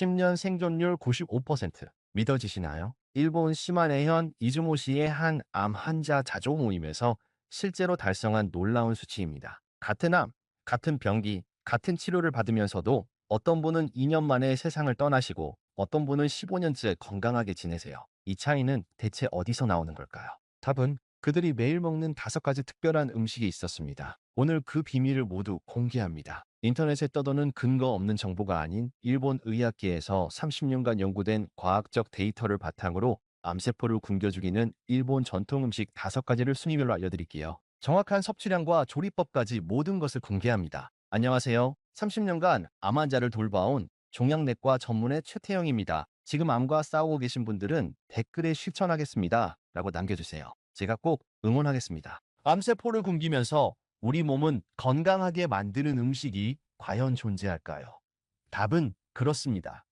10년 생존율 95%. 믿어지시나요? 일본 시마네현 이즈모시의 한 암 환자 자조 모임에서 실제로 달성한 놀라운 수치입니다. 같은 암, 같은 병기, 같은 치료를 받으면서도 어떤 분은 2년 만에 세상을 떠나시고 어떤 분은 15년째 건강하게 지내세요. 이 차이는 대체 어디서 나오는 걸까요? 답은 그들이 매일 먹는 5가지 특별한 음식이 있었습니다. 오늘 그 비밀을 모두 공개합니다. 인터넷에 떠도는 근거 없는 정보가 아닌 일본 의학계에서 30년간 연구된 과학적 데이터를 바탕으로 암세포를 굶겨 죽이는 일본 전통 음식 5가지를 순위별로 알려드릴게요. 정확한 섭취량과 조리법까지 모든 것을 공개합니다. 안녕하세요. 30년간 암 환자를 돌봐온 종양내과 전문의 최태영입니다. 지금 암과 싸우고 계신 분들은 댓글에 실천하겠습니다 라고 남겨주세요. 제가 꼭 응원하겠습니다. 암세포를 굶기면서 우리 몸은 건강하게 만드는 음식이 과연 존재할까요? 답은 그렇습니다.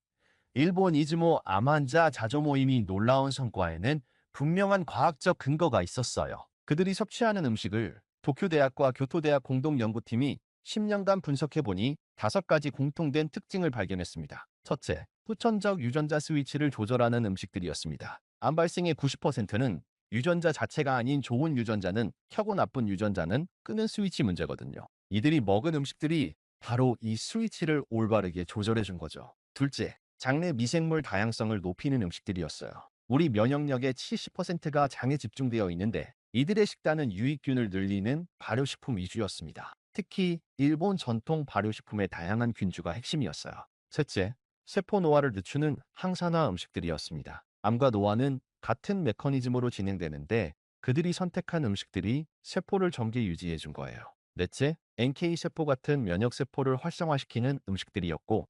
일본 이즈모 암 환자 자조 모임이 놀라운 성과에는 분명한 과학적 근거가 있었어요. 그들이 섭취하는 음식을 도쿄대학과 교토대학 공동연구팀이 10년간 분석해보니 5가지 공통된 특징을 발견했습니다. 첫째, 후천적 유전자 스위치를 조절하는 음식들이었습니다. 암 발생의 90%는 유전자 자체가 아닌 좋은 유전자는 켜고 나쁜 유전자는 끄는 스위치 문제거든요. 이들이 먹은 음식들이 바로 이 스위치를 올바르게 조절해 준 거죠. 둘째, 장내 미생물 다양성을 높이는 음식들이었어요. 우리 면역력의 70%가 장에 집중되어 있는데 이들의 식단은 유익균을 늘리는 발효식품 위주였습니다. 특히 일본 전통 발효식품의 다양한 균주가 핵심이었어요. 셋째, 세포 노화를 늦추는 항산화 음식들이었습니다. 암과 노화는 같은 메커니즘으로 진행되는데 그들이 선택한 음식들이 세포를 젊게 유지해 준 거예요. 넷째, NK세포 같은 면역세포를 활성화시키는 음식들이었고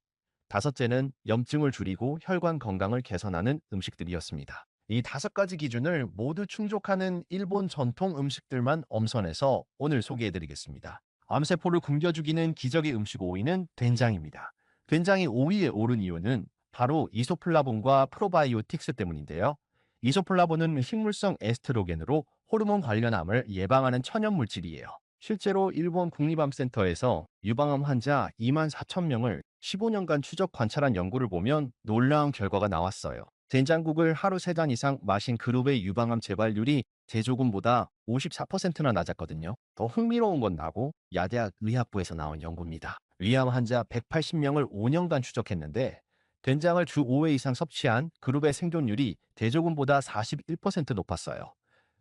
다섯째는 염증을 줄이고 혈관 건강을 개선하는 음식들이었습니다. 이 5가지 기준을 모두 충족하는 일본 전통 음식들만 엄선해서 오늘 소개해드리겠습니다. 암세포를 굶겨 죽이는 기적의 음식 5위는 된장입니다. 된장이 5위에 오른 이유는 바로 이소플라본과 프로바이오틱스 때문인데요. 이소플라본은 식물성 에스트로겐으로 호르몬 관련 암을 예방하는 천연 물질이에요. 실제로 일본 국립암센터에서 유방암 환자 24,000명을 15년간 추적 관찰한 연구를 보면 놀라운 결과가 나왔어요. 된장국을 하루 3잔 이상 마신 그룹의 유방암 재발률이 대조군보다 54%나 낮았거든요. 더 흥미로운 건 나고 야대학 의학부에서 나온 연구입니다. 위암 환자 180명을 5년간 추적했는데 된장을 주 5회 이상 섭취한 그룹의 생존율이 대조군보다 41% 높았어요.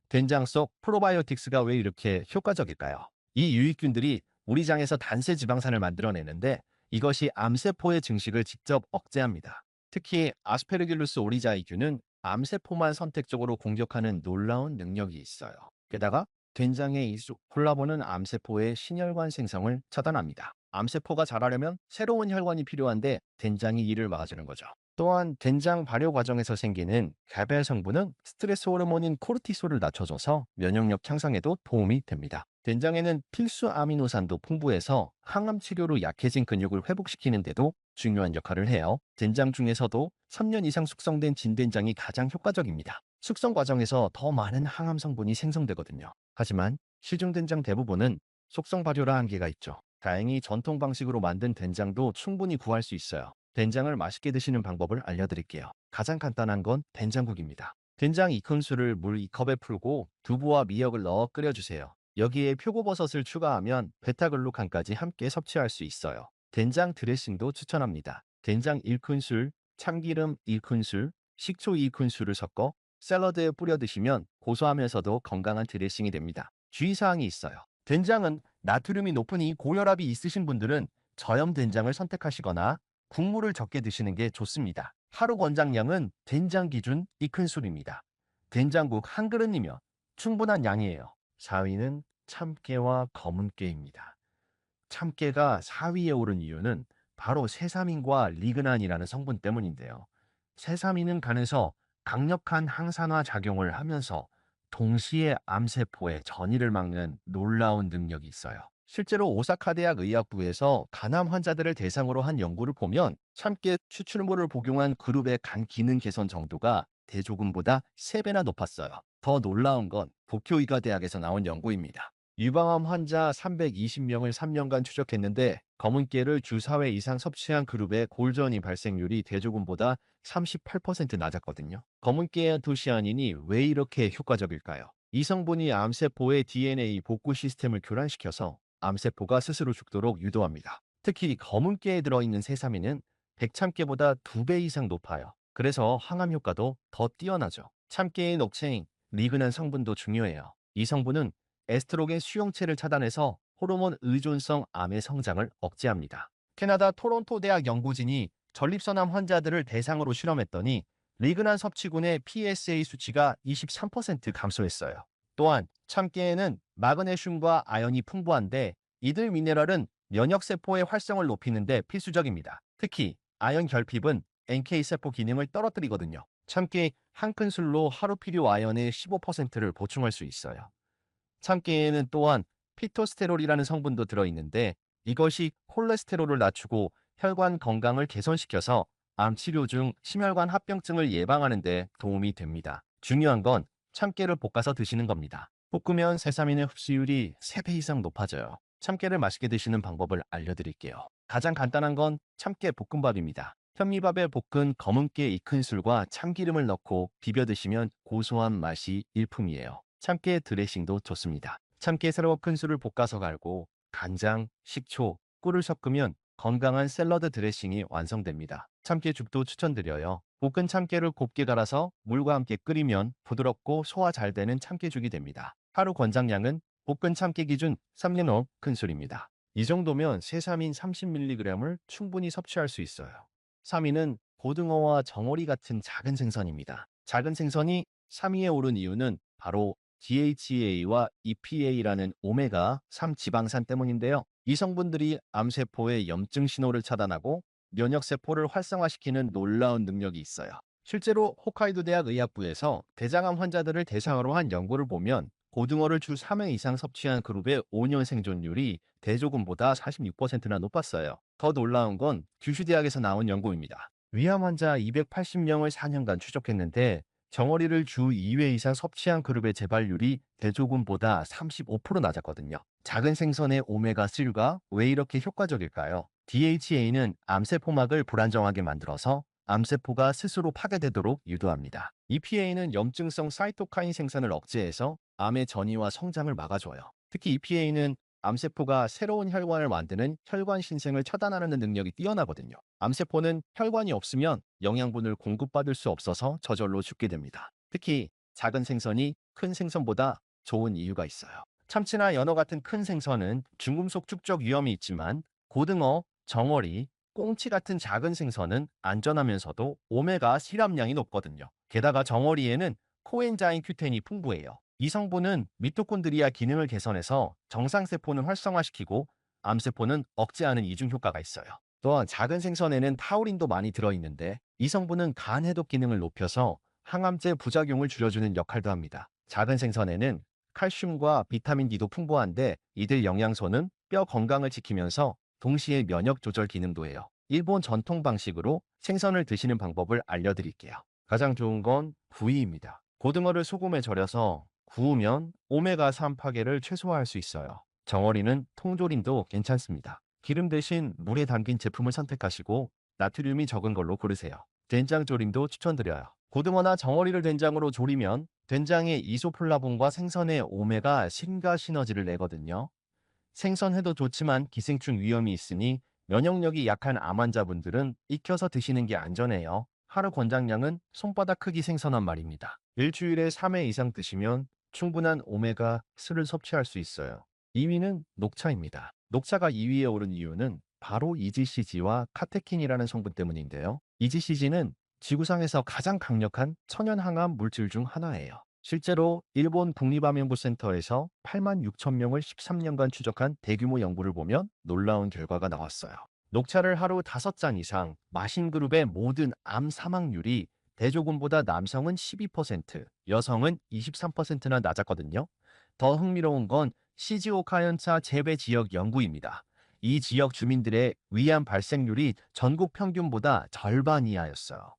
된장 속 프로바이오틱스가 왜 이렇게 효과적일까요? 이 유익균들이 우리 장에서 단세 지방산을 만들어내는데 이것이 암세포의 증식을 직접 억제합니다. 특히 아스페르길루스 오리자이균은 암세포만 선택적으로 공격하는 놀라운 능력이 있어요. 게다가 된장의 이소플라본은 암세포의 신혈관 생성을 차단합니다. 암세포가 자라려면 새로운 혈관이 필요한데 된장이 이를 막아주는 거죠. 또한 된장 발효 과정에서 생기는 개별 성분은 스트레스 호르몬인 코르티솔을 낮춰줘서 면역력 향상에도 도움이 됩니다. 된장에는 필수 아미노산도 풍부해서 항암 치료로 약해진 근육을 회복시키는 데도 중요한 역할을 해요. 된장 중에서도 3년 이상 숙성된 진된장이 가장 효과적입니다. 숙성 과정에서 더 많은 항암 성분이 생성되거든요. 하지만 시중 된장 대부분은 속성 발효라 한계가 있죠. 다행히 전통 방식으로 만든 된장도 충분히 구할 수 있어요. 된장을 맛있게 드시는 방법을 알려드릴게요. 가장 간단한 건 된장국입니다. 된장 2큰술을 물 2컵에 풀고 두부와 미역을 넣어 끓여주세요. 여기에 표고버섯을 추가하면 베타글루칸까지 함께 섭취할 수 있어요. 된장 드레싱도 추천합니다. 된장 1큰술, 참기름 1큰술, 식초 2큰술을 섞어 샐러드에 뿌려 드시면 고소하면서도 건강한 드레싱이 됩니다. 주의사항이 있어요. 된장은 나트륨이 높으니 고혈압이 있으신 분들은 저염 된장을 선택하시거나 국물을 적게 드시는 게 좋습니다. 하루 권장량은 된장 기준 2큰술입니다. 된장국 한 그릇이면 충분한 양이에요. 4위는 참깨와 검은깨입니다. 참깨가 4위에 오른 이유는 바로 세사민과 리그난이라는 성분 때문인데요. 세사민은 간에서 강력한 항산화 작용을 하면서 동시에 암세포의 전이를 막는 놀라운 능력이 있어요. 실제로 오사카 대학 의학부에서 간암 환자들을 대상으로 한 연구를 보면 참깨 추출물을 복용한 그룹의 간 기능 개선 정도가 대조군보다 3배나 높았어요. 더 놀라운 건 도쿄의과대학에서 나온 연구입니다. 유방암 환자 320명을 3년간 추적했는데 검은깨를 주 4회 이상 섭취한 그룹의 골전이 발생률이 대조군보다 38% 낮았거든요. 검은깨 안토시아닌이 왜 이렇게 효과적일까요? 이 성분이 암세포의 DNA 복구 시스템을 교란시켜서 암세포가 스스로 죽도록 유도합니다. 특히 검은깨에 들어있는 세사민은 백참깨보다 2배 이상 높아요. 그래서 항암 효과도 더 뛰어나죠. 참깨의 녹체인 리그난 성분도 중요해요. 이 성분은 에스트로겐 수용체를 차단해서 호르몬 의존성 암의 성장을 억제합니다. 캐나다 토론토 대학 연구진이 전립선암 환자들을 대상으로 실험했더니 리그난 섭취군의 PSA 수치가 23% 감소했어요. 또한 참깨에는 마그네슘과 아연이 풍부한데 이들 미네랄은 면역세포의 활성을 높이는 데 필수적입니다. 특히 아연 결핍은 NK세포 기능을 떨어뜨리거든요. 참깨 한 큰술로 하루 필요 아연의 15%를 보충할 수 있어요. 참깨에는 또한 피토스테롤이라는 성분도 들어있는데 이것이 콜레스테롤을 낮추고 혈관 건강을 개선시켜서 암 치료 중 심혈관 합병증을 예방하는 데 도움이 됩니다. 중요한 건 참깨를 볶아서 드시는 겁니다. 볶으면 세사민의 흡수율이 3배 이상 높아져요. 참깨를 맛있게 드시는 방법을 알려드릴게요. 가장 간단한 건 참깨 볶음밥입니다. 현미밥에 볶은 검은깨 익힌 술과 참기름을 넣고 비벼 드시면 고소한 맛이 일품이에요. 참깨 드레싱도 좋습니다. 참깨 새로 큰 술을 볶아서 갈고 간장, 식초, 꿀을 섞으면 건강한 샐러드 드레싱이 완성됩니다. 참깨죽도 추천드려요. 볶은 참깨를 곱게 갈아서 물과 함께 끓이면 부드럽고 소화 잘 되는 참깨죽이 됩니다. 하루 권장량은 볶은 참깨 기준 3리너 큰술입니다. 이 정도면 세사민 30mg을 충분히 섭취할 수 있어요. 3위는 고등어와 정어리 같은 작은 생선입니다. 작은 생선이 3위에 오른 이유는 바로 DHA와 EPA라는 오메가3 지방산 때문인데요. 이 성분들이 암세포의 염증 신호를 차단하고 면역세포를 활성화시키는 놀라운 능력이 있어요. 실제로 홋카이도 대학 의학부에서 대장암 환자들을 대상으로 한 연구를 보면 고등어를 주 3회 이상 섭취한 그룹의 5년 생존율이 대조군보다 46%나 높았어요. 더 놀라운 건 규슈대학에서 나온 연구입니다. 위암 환자 280명을 4년간 추적했는데 정어리를 주 2회 이상 섭취한 그룹의 재발률이 대조군보다 35% 낮았거든요. 작은 생선의 오메가3가 왜 이렇게 효과적일까요? DHA는 암세포막을 불안정하게 만들어서 암세포가 스스로 파괴되도록 유도합니다. EPA는 염증성 사이토카인 생산을 억제해서 암의 전이와 성장을 막아줘요. 특히 EPA는 암세포가 새로운 혈관을 만드는 혈관 신생을 차단하는 능력이 뛰어나거든요. 암세포는 혈관이 없으면 영양분을 공급받을 수 없어서 저절로 죽게 됩니다. 특히 작은 생선이 큰 생선보다 좋은 이유가 있어요. 참치나 연어 같은 큰 생선은 중금속 축적 위험이 있지만 고등어, 정어리, 꽁치 같은 작은 생선은 안전하면서도 오메가 실함량이 높거든요. 게다가 정어리에는 코엔자임 큐텐이 풍부해요. 이 성분은 미토콘드리아 기능을 개선해서 정상세포는 활성화시키고 암세포는 억제하는 이중 효과가 있어요. 또한 작은 생선에는 타우린도 많이 들어있는데 이 성분은 간 해독 기능을 높여서 항암제 부작용을 줄여주는 역할도 합니다. 작은 생선에는 칼슘과 비타민 D도 풍부한데 이들 영양소는 뼈 건강을 지키면서 동시에 면역 조절 기능도 해요. 일본 전통 방식으로 생선을 드시는 방법을 알려드릴게요. 가장 좋은 건 구이입니다. 고등어를 소금에 절여서 구우면 오메가3 파괴를 최소화할 수 있어요. 정어리는 통조림도 괜찮습니다. 기름 대신 물에 담긴 제품을 선택하시고 나트륨이 적은 걸로 고르세요. 된장 조림도 추천드려요. 고등어나 정어리를 된장으로 조리면 된장의 이소플라본과 생선의 오메가 신과 시너지를 내거든요. 생선회도 좋지만 기생충 위험이 있으니 면역력이 약한 암 환자분들은 익혀서 드시는 게 안전해요. 하루 권장량은 손바닥 크기 생선한 마리입니다. 일주일에 3회 이상 드시면 충분한 오메가3를 섭취할 수 있어요. 2위는 녹차입니다. 녹차가 2위에 오른 이유는 바로 EGCG와 카테킨이라는 성분 때문인데요. EGCG는 지구상에서 가장 강력한 천연 항암 물질 중 하나예요. 실제로 일본 국립암연구센터에서 8만 6천 명을 13년간 추적한 대규모 연구를 보면 놀라운 결과가 나왔어요. 녹차를 하루 5잔 이상 마신 그룹의 모든 암 사망률이 대조군보다 남성은 12%, 여성은 23%나 낮았거든요. 더 흥미로운 건 시즈오카현차 재배 지역 연구입니다. 이 지역 주민들의 위암 발생률이 전국 평균보다 절반 이하였어요.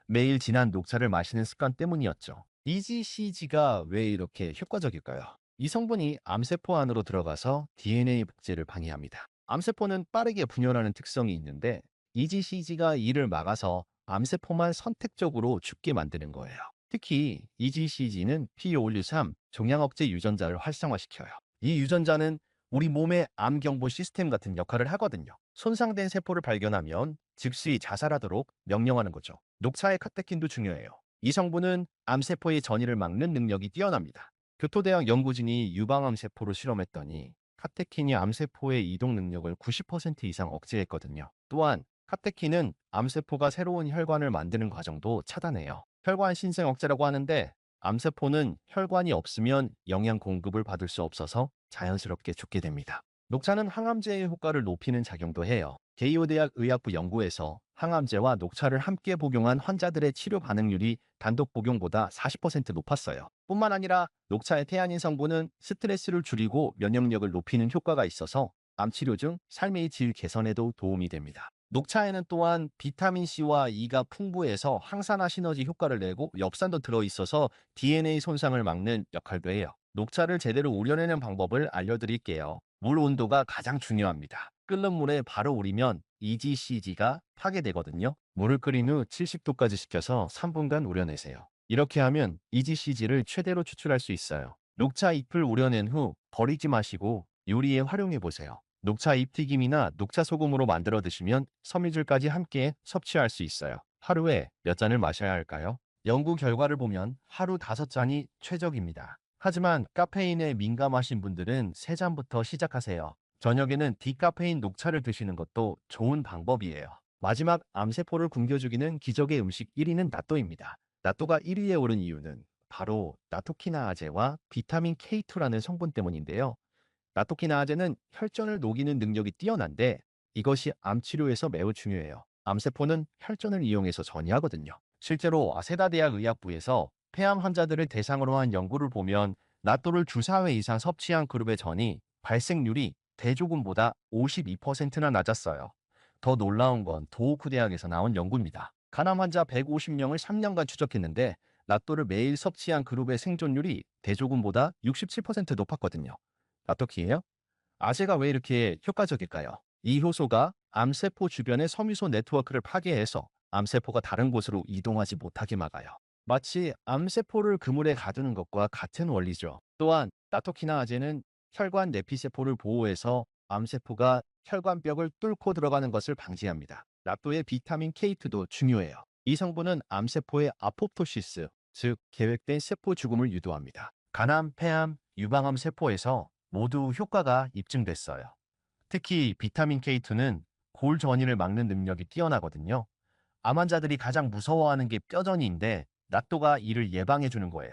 매일 진한 녹차를 마시는 습관 때문이었죠. EGCG가 왜 이렇게 효과적일까요? 이 성분이 암세포 안으로 들어가서 DNA 복제를 방해합니다. 암세포는 빠르게 분열하는 특성이 있는데 EGCG가 이를 막아서 암세포만 선택적으로 죽게 만드는 거예요. 특히 EGCG는 P513 종양 억제 유전자를 활성화시켜요. 이 유전자는 우리 몸의 암 경보 시스템 같은 역할을 하거든요. 손상된 세포를 발견하면 즉시 자살하도록 명령하는 거죠. 녹차의 카테킨도 중요해요. 이 성분은 암세포의 전이를 막는 능력이 뛰어납니다. 교토대학 연구진이 유방암 세포로 실험했더니 카테킨이 암세포의 이동 능력을 90% 이상 억제했거든요. 또한 카테킨은 암세포가 새로운 혈관을 만드는 과정도 차단해요. 혈관 신생 억제라고 하는데 암세포는 혈관이 없으면 영양 공급을 받을 수 없어서 자연스럽게 죽게 됩니다. 녹차는 항암제의 효과를 높이는 작용도 해요. 게이오 대학 의학부 연구에서 항암제와 녹차를 함께 복용한 환자들의 치료 반응률이 단독 복용보다 40% 높았어요. 뿐만 아니라 녹차의 태아닌 성분은 스트레스를 줄이고 면역력을 높이는 효과가 있어서 암 치료 중 삶의 질 개선에도 도움이 됩니다. 녹차에는 또한 비타민C와 E가 풍부해서 항산화 시너지 효과를 내고 엽산도 들어있어서 DNA 손상을 막는 역할도 해요. 녹차를 제대로 우려내는 방법을 알려드릴게요. 물 온도가 가장 중요합니다. 끓는 물에 바로 우리면 EGCG가 파괴되거든요. 물을 끓인 후 70도까지 식혀서 3분간 우려내세요. 이렇게 하면 EGCG를 최대로 추출할 수 있어요. 녹차 잎을 우려낸 후 버리지 마시고 요리에 활용해 보세요. 녹차 잎튀김이나 녹차 소금으로 만들어 드시면 섬유질까지 함께 섭취할 수 있어요. 하루에 몇 잔을 마셔야 할까요? 연구 결과를 보면 하루 5잔이 최적입니다. 하지만 카페인에 민감하신 분들은 3잔부터 시작하세요. 저녁에는 디카페인 녹차를 드시는 것도 좋은 방법이에요. 마지막 암세포를 굶겨주기는 기적의 음식 1위는 나또입니다. 나또가 1위에 오른 이유는 바로 나토키나아제와 비타민 K2라는 성분 때문인데요. 나토키나아제는 혈전을 녹이는 능력이 뛰어난데 이것이 암 치료에서 매우 중요해요. 암세포는 혈전을 이용해서 전이하거든요. 실제로 아세다 대학 의학부에서 폐암 환자들을 대상으로 한 연구를 보면 나토를 주사 회 이상 섭취한 그룹의 전이 발생률이 대조군보다 52%나 낮았어요. 더 놀라운 건 도호쿠 대학에서 나온 연구입니다. 간암 환자 150명을 3년간 추적했는데 나토를 매일 섭취한 그룹의 생존율이 대조군보다 67% 높았거든요. 나토키예요? 아재가 왜 이렇게 효과적일까요? 이 효소가 암세포 주변의 섬유소 네트워크를 파괴해서 암세포가 다른 곳으로 이동하지 못하게 막아요. 마치 암세포를 그물에 가두는 것과 같은 원리죠. 또한 나토키나아제는 혈관 내피세포를 보호해서 암세포가 혈관벽을 뚫고 들어가는 것을 방지합니다. 나또의 비타민 K2도 중요해요. 이 성분은 암세포의 아포프토시스, 즉 계획된 세포 죽음을 유도합니다. 간암, 폐암, 유방암 세포에서 모두 효과가 입증됐어요. 특히 비타민 K2는 골 전이를 막는 능력이 뛰어나거든요. 암 환자들이 가장 무서워하는 게 뼈전이인데 나또가 이를 예방해 주는 거예요.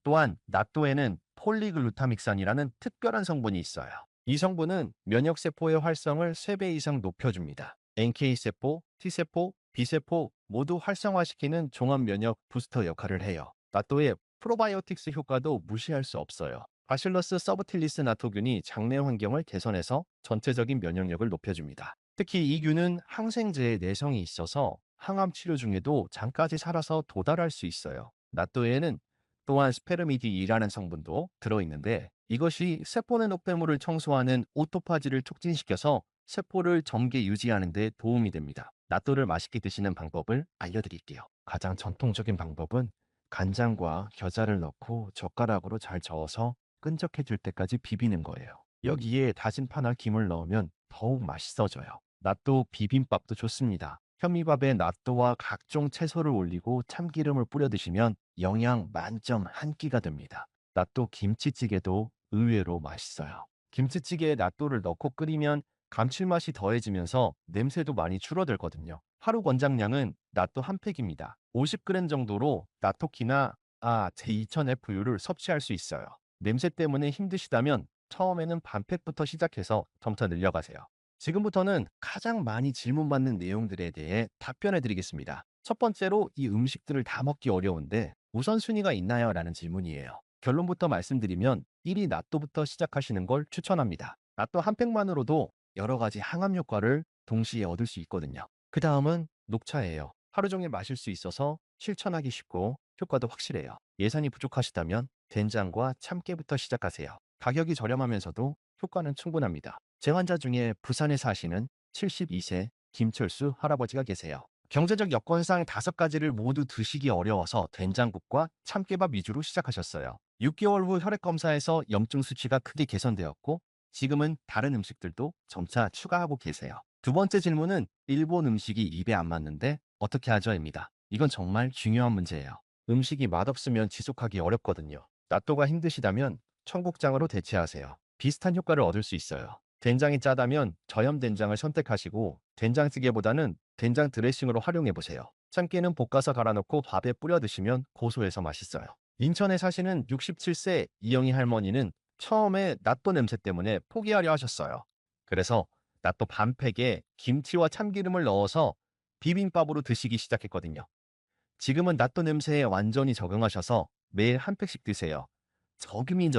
또한 나또에는 폴리글루타믹산이라는 특별한 성분이 있어요. 이 성분은 면역세포의 활성을 3배 이상 높여줍니다. NK세포, T세포, B세포 모두 활성화시키는 종합면역 부스터 역할을 해요. 나또의 프로바이오틱스 효과도 무시할 수 없어요. 바실러스 서브틸리스 나토균이 장내 환경을 개선해서 전체적인 면역력을 높여줍니다. 특히 이 균은 항생제의 내성이 있어서 항암 치료 중에도 장까지 살아서 도달할 수 있어요. 나또에는 또한 스페르미딘이라는 성분도 들어있는데 이것이 세포 내노폐물을 청소하는 오토파지를 촉진시켜서 세포를 젊게 유지하는 데 도움이 됩니다. 나또를 맛있게 드시는 방법을 알려드릴게요. 가장 전통적인 방법은 간장과 겨자를 넣고 젓가락으로 잘 저어서 끈적해질 때까지 비비는 거예요. 여기에 다진 파나 김을 넣으면 더욱 맛있어져요. 나또 비빔밥도 좋습니다. 현미밥에 나또와 각종 채소를 올리고 참기름을 뿌려 드시면 영양 만점 한 끼가 됩니다. 나또 김치찌개도 의외로 맛있어요. 김치찌개에 나또를 넣고 끓이면 감칠맛이 더해지면서 냄새도 많이 줄어들거든요. 하루 권장량은 나또 한 팩입니다. 50g 정도로 나토키나 제2000F유를 섭취할 수 있어요. 냄새 때문에 힘드시다면 처음에는 반 팩부터 시작해서 점차 늘려가세요. 지금부터는 가장 많이 질문받는 내용들에 대해 답변해 드리겠습니다. 첫 번째로 이 음식들을 다 먹기 어려운데 우선순위가 있나요? 라는 질문이에요. 결론부터 말씀드리면 1위 나또부터 시작하시는 걸 추천합니다. 나또 한 팩만으로도 여러 가지 항암 효과를 동시에 얻을 수 있거든요. 그 다음은 녹차예요. 하루 종일 마실 수 있어서 실천하기 쉽고 효과도 확실해요. 예산이 부족하시다면 된장과 참깨부터 시작하세요. 가격이 저렴하면서도 효과는 충분합니다. 제 환자 중에 부산에 사시는 72세 김철수 할아버지가 계세요. 경제적 여건상 5가지를 모두 드시기 어려워서 된장국과 참깨밥 위주로 시작하셨어요. 6개월 후 혈액검사에서 염증 수치가 크게 개선되었고 지금은 다른 음식들도 점차 추가하고 계세요. 두 번째 질문은 일본 음식이 입에 안 맞는데 어떻게 하죠?입니다. 이건 정말 중요한 문제예요. 음식이 맛없으면 지속하기 어렵거든요. 나또가 힘드시다면 청국장으로 대체하세요. 비슷한 효과를 얻을 수 있어요. 된장이 짜다면 저염 된장을 선택하시고 된장찌개보다는 된장 드레싱으로 활용해 보세요. 참깨는 볶아서 갈아놓고 밥에 뿌려 드시면 고소해서 맛있어요. 인천에 사시는 67세 이영희 할머니는 처음에 낫또 냄새 때문에 포기하려 하셨어요. 그래서 낫또 반 팩에 김치와 참기름을 넣어서 비빔밥으로 드시기 시작했거든요. 지금은 낫또 냄새에 완전히 적응하셔서 매일 한 팩씩 드세요. 적응이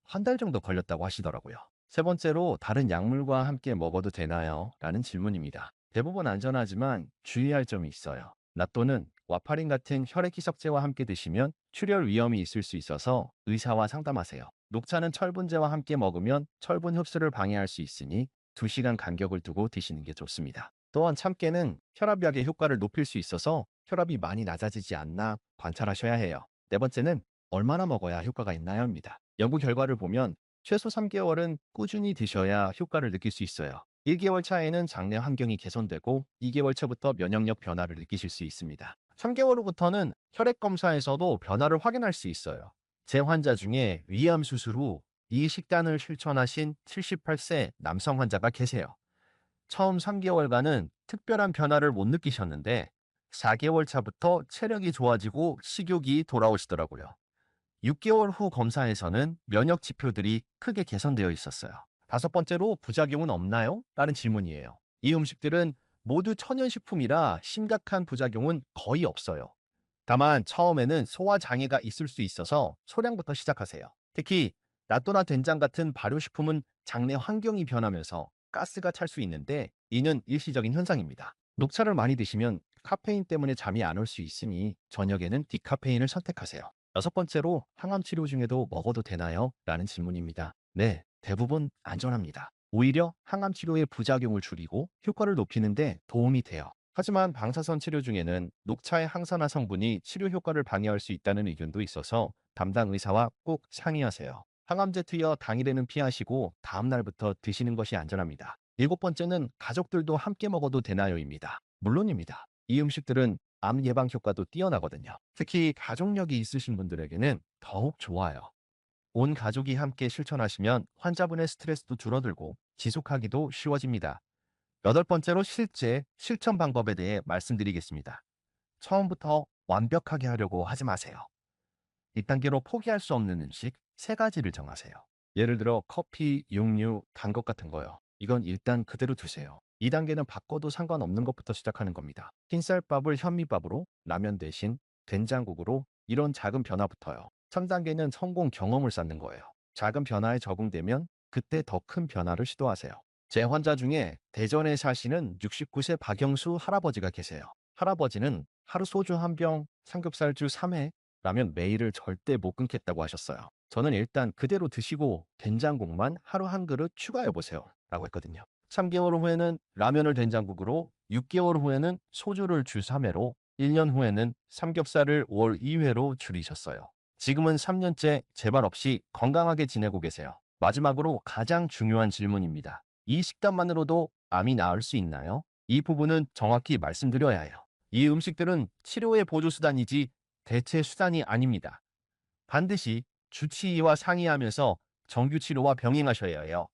한 달 정도 걸렸다고 하시더라고요. 세 번째로 다른 약물과 함께 먹어도 되나요? 라는 질문입니다. 대부분 안전하지만 주의할 점이 있어요. 낫또는 와파린 같은 혈액 희석제와 함께 드시면 출혈 위험이 있을 수 있어서 의사와 상담하세요. 녹차는 철분제와 함께 먹으면 철분 흡수를 방해할 수 있으니 2시간 간격을 두고 드시는 게 좋습니다. 또한 참깨는 혈압약의 효과를 높일 수 있어서 혈압이 많이 낮아지지 않나 관찰하셔야 해요. 네 번째는 얼마나 먹어야 효과가 있나요?입니다. 연구 결과를 보면 최소 3개월은 꾸준히 드셔야 효과를 느낄 수 있어요. 1개월 차에는 장내 환경이 개선되고 2개월 차부터 면역력 변화를 느끼실 수 있습니다. 3개월 후부터는 혈액 검사에서도 변화를 확인할 수 있어요. 제 환자 중에 위암 수술 후 이 식단을 실천하신 78세 남성 환자가 계세요. 처음 3개월간은 특별한 변화를 못 느끼셨는데 4개월 차부터 체력이 좋아지고 식욕이 돌아오시더라고요. 6개월 후 검사에서는 면역 지표들이 크게 개선되어 있었어요. 다섯 번째로 부작용은 없나요? 라는 질문이에요. 이 음식들은 모두 천연식품이라 심각한 부작용은 거의 없어요. 다만 처음에는 소화 장애가 있을 수 있어서 소량부터 시작하세요. 특히 나또나 된장 같은 발효식품은 장내 환경이 변하면서 가스가 찰 수 있는데 이는 일시적인 현상입니다. 녹차를 많이 드시면 카페인 때문에 잠이 안 올 수 있으니 저녁에는 디카페인을 선택하세요. 여섯 번째로 항암 치료 중에도 먹어도 되나요? 라는 질문입니다. 네, 대부분 안전합니다. 오히려 항암 치료의 부작용을 줄이고 효과를 높이는데 도움이 돼요. 하지만 방사선 치료 중에는 녹차의 항산화 성분이 치료 효과를 방해할 수 있다는 의견도 있어서 담당 의사와 꼭 상의하세요. 항암제 투여 당일에는 피하시고 다음 날부터 드시는 것이 안전합니다. 일곱 번째는 가족들도 함께 먹어도 되나요?입니다. 물론입니다. 이 음식들은 암 예방 효과도 뛰어나거든요. 특히 가족력이 있으신 분들에게는 더욱 좋아요. 온 가족이 함께 실천하시면 환자분의 스트레스도 줄어들고 지속하기도 쉬워집니다. 여덟 번째로 실제 실천 방법에 대해 말씀드리겠습니다. 처음부터 완벽하게 하려고 하지 마세요. 1단계로 포기할 수 없는 음식 3가지를 정하세요. 예를 들어 커피, 육류, 단 것 같은 거요. 이건 일단 그대로 두세요. 2단계는 바꿔도 상관없는 것부터 시작하는 겁니다. 흰쌀밥을 현미밥으로, 라면 대신 된장국으로 이런 작은 변화부터요. 3단계는 성공 경험을 쌓는 거예요. 작은 변화에 적응되면 그때 더 큰 변화를 시도하세요. 제 환자 중에 대전에 사시는 69세 박영수 할아버지가 계세요. 할아버지는 하루 소주 한 병, 삼겹살주 3회, 라면 매일을 절대 못 끊겠다고 하셨어요. 저는 일단 그대로 드시고 된장국만 하루 한 그릇 추가해 보세요. 라고 했거든요. 3개월 후에는 라면을 된장국으로, 6개월 후에는 소주를 주 3회로, 1년 후에는 삼겹살을 월 2회로 줄이셨어요. 지금은 3년째 재발 없이 건강하게 지내고 계세요. 마지막으로 가장 중요한 질문입니다. 이 식단만으로도 암이 나을 수 있나요? 이 부분은 정확히 말씀드려야 해요. 이 음식들은 치료의 보조수단이지 대체 수단이 아닙니다. 반드시 주치의와 상의하면서 정규 치료와 병행하셔야 해요.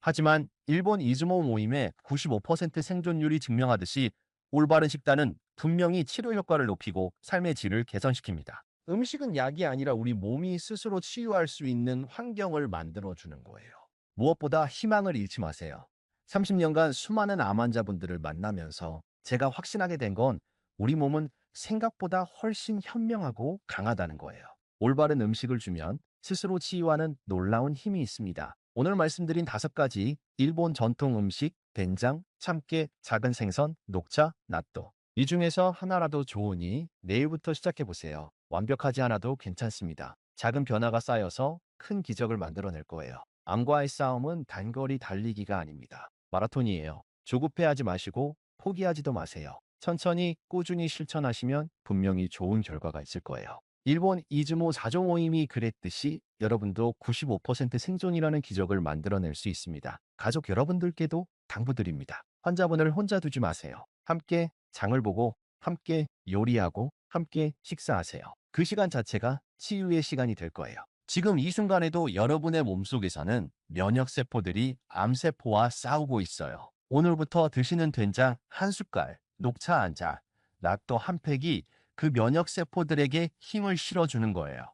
하지만 일본 이즈모 모임의 95% 생존율이 증명하듯이 올바른 식단은 분명히 치료 효과를 높이고 삶의 질을 개선시킵니다. 음식은 약이 아니라 우리 몸이 스스로 치유할 수 있는 환경을 만들어주는 거예요. 무엇보다 희망을 잃지 마세요. 30년간 수많은 암 환자분들을 만나면서 제가 확신하게 된 건 우리 몸은 생각보다 훨씬 현명하고 강하다는 거예요. 올바른 음식을 주면 스스로 치유하는 놀라운 힘이 있습니다. 오늘 말씀드린 5가지 일본 전통 음식, 된장, 참깨, 작은 생선, 녹차, 나또. 이 중에서 하나라도 좋으니 내일부터 시작해보세요. 완벽하지 않아도 괜찮습니다. 작은 변화가 쌓여서 큰 기적을 만들어낼 거예요. 암과의 싸움은 단거리 달리기가 아닙니다. 마라톤이에요. 조급해하지 마시고 포기하지도 마세요. 천천히 꾸준히 실천하시면 분명히 좋은 결과가 있을 거예요. 일본 이즈모 자조 모임이 그랬듯이 여러분도 95% 생존이라는 기적을 만들어낼 수 있습니다. 가족 여러분들께도 당부드립니다. 환자분을 혼자 두지 마세요. 함께 장을 보고 함께 요리하고 함께 식사하세요. 그 시간 자체가 치유의 시간이 될 거예요. 지금 이 순간에도 여러분의 몸속에서는 면역세포들이 암세포와 싸우고 있어요. 오늘부터 드시는 된장 한 숟갈, 녹차 한 잔, 낫또 한 팩이 그 면역세포들에게 힘을 실어주는 거예요.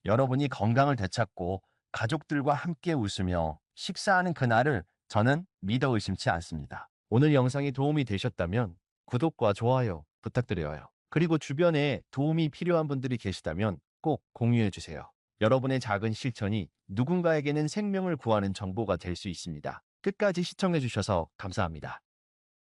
여러분이 건강을 되찾고 가족들과 함께 웃으며 식사하는 그날을 저는 믿어 의심치 않습니다. 오늘 영상이 도움이 되셨다면 구독과 좋아요 부탁드려요. 그리고 주변에 도움이 필요한 분들이 계시다면 꼭 공유해 주세요. 여러분의 작은 실천이 누군가에게는 생명을 구하는 정보가 될 수 있습니다. 끝까지 시청해 주셔서 감사합니다.